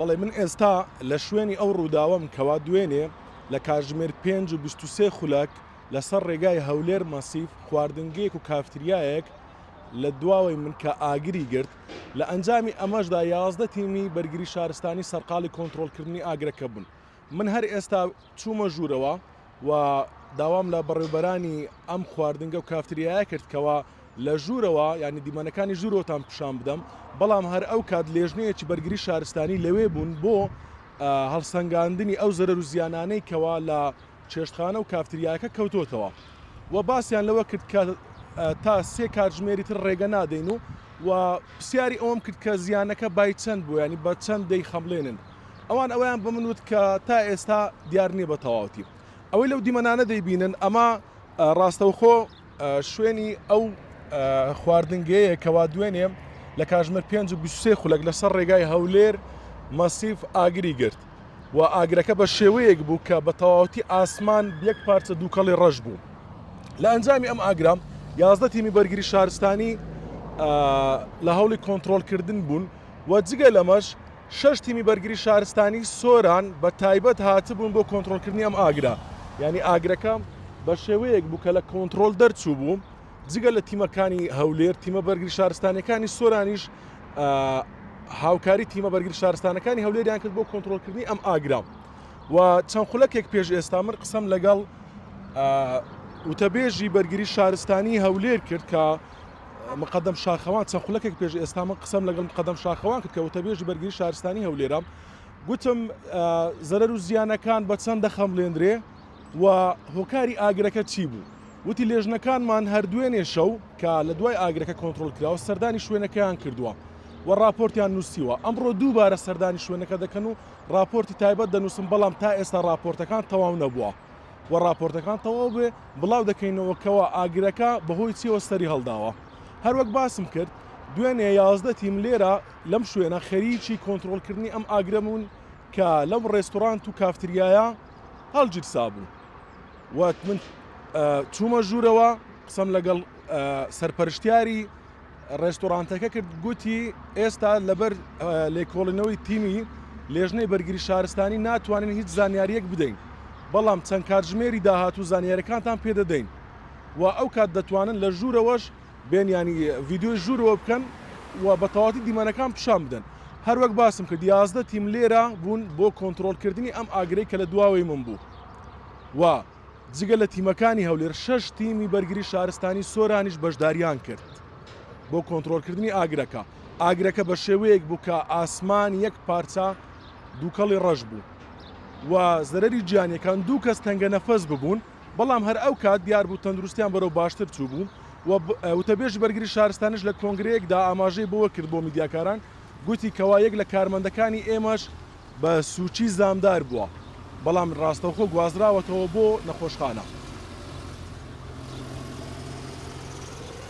بەڵێ من ئێستا لە شوێنی ئەو ڕووداوەم کەوا دوێنێ لە کاتژمێر 5:23 خولەک لەسەر ڕێگای هەولێر مەسیف خواردنگەیەک و کافتریایەک لە دواوەی من کە ئاگری گرت لە ئەنجامی ئەمەشدا 11 تیمی بەرگری شارستانی سەرقاڵی کۆنتترۆلکردنی ئاگرەکە بوون. من هەر ئێستا چوومە ژوورەوە و داوام لە بەڕێوبەرانی ئەم خواردنگە و کافتریایە کردکەوە لە ژوورەوە یعنی دیمەنەکانی ژوورەوەتان پیشان بدەم، بەڵام هەر ئەو کات لێژنەیەکی بەرگری شارستانی لەوێ بوون بۆ هەڵسەنگاندنی ئەو زەرەر و زیانانەی کەوا لە چێشتخانە و کافتریاکە کەوتۆتەوە و باسییان لەوە کرد کە تا 3 کاتژمێری تر ڕێگە نادەین و پرسیاری ئەوم کرد کە زیانەکە بای چەند بوو، ینی بە چەند دەی خەمڵێنن. ئەویان بە من وت کە تا ئێستا دیار نییە بە تەواوەتی. ئەوەی لەو دیمەنانە دەیبینن ئەمە ڕاستەوخۆ شوێنی ئەو خواردنگەیە کەوا دوێنێ لە کاتژمێر 5:23 خولەک لەسەر ڕێگای هەولێر مەسیف ئاگری گرت و ئاگرەکە بە شێوەیەک بوو کە بە تەواوەتی ئاسمان یەک پارچە دووکەڵی ڕەش بوو. لە ئەنجامی ئەم ئاگرام 11 تیمی بەرگری شارستانی لە هەوڵی کۆنتترۆلکردن بوون و جگە لەمەش 6 تیمی بەرگری شارستانی سۆران بە تایبەت هاتبوون بۆ کۆنتترۆلکردنی ئەم ئاگرا، یعنی ئاگرەکە بە شێوەیەک بوو کە لە کۆنتترۆل دەرچوو بوو جگە لە تیمەکانی هەولێر تیمە بەرگری شارستانەکانی سۆرانیش هاوکاری تیمە بەرگری شارستانەکانی هەولێریان کرد بۆ کۆنتترۆلکردنی ئەم ئاگرا و چەند خولەکێک پێش ئێستا من قسەم لەگەڵ وتەبێژی بەرگری شارستانی هەولێر کرد کە مقدم شاخەوان چەند خولەکێک پێش ئێستا من قسەم لەگەڵ مقدم شاخەوان کرد کە وتەبێژی بەرگری شارستانی هەولێرە گوتم زەرەر و زیانەکان بە چەند دەخەمڵێنرێ و هۆکاری ئاگرەکە چی بوو. وتی لێژنەکانمان هەردوێنێ شەو کە لە دوای ئاگرەکە کۆنتترۆل کراوە سەردانی شوێنەکەیان کردووە و راپۆرتیان نووسیوە. ئەمڕۆ دووبارە سەردانی شوێنەکە دەکەن و راپۆرتی تایبەت دەنووسن، بەڵام تا ئێستا راپۆرتەکان تەواو نەبووە و راپۆرتەکان تەواو بێ بڵاو دەکەینەوەکەوە ئاگرەکە بەهۆی چیەوە سەری هەڵداوە. هەروەک باسم کرد دوێنێ 11 تیم لێرە لەم شوێنە خەریکی کۆنتترۆلکردنی ئەم ئاگرەمون کە لەم ڕێستۆرانت و کافتریایە هەڵگیرسا بوو. و من چوومە ژوورەوە قسەم لەگەڵ سەرپەرشتیاری ڕێستۆرانتەکە کرد، گوتی ئێستا لەبەر لێکۆڵینەوەی تیمی لێژنەی بەرگری شارستانی ناتوانین هیچ زانیاریەک بدەین، بەڵام چەند کاتژمێری داهاتوو زانیاریەکانتان پێدەدەین و ئەو کات دەتوانن لە ژوورەوەش بێنیانی ڤیددیۆی ژوورەوە بکەن و بە تەواوەتی دیمەنەکان پیشان بدەن. هەروەک باسم کرد 11 تیم لێرە بوون بۆ کۆنتترۆلکردنی ئەم ئاگرەی کە لە دواوەی من بوو و جگە لە تیمەکانی هەولێر 6 تیمی بەرگری شارستانی سۆرانیش بەشداریان کرد بۆ کۆنتترۆلکردنی ئاگرەکە. ئاگرەکە بە شێوەیەک بوو کە ئاسمان یەک پارچە دووکەڵی ڕەش بوو و زەرەری گیانیەکان دوو کەس تەنگە نەفەس ببوون، بەڵام هەر ئەو کات دیار بوو تەندروستیان بەرەو باشتر چوو بوو و وتەبێژی بەرگری شارستانیش لە کۆنگرەیەکدا ئاماژەی بۆوە کرد بۆ میدیاکاران، گوتی کەوا یەک لە کارمەندەکانی ئێمەش بە سوچی زامدار بووە، بەڵام ڕاستەوخۆ گوازراوەتەوە بۆ نەخۆشخانە.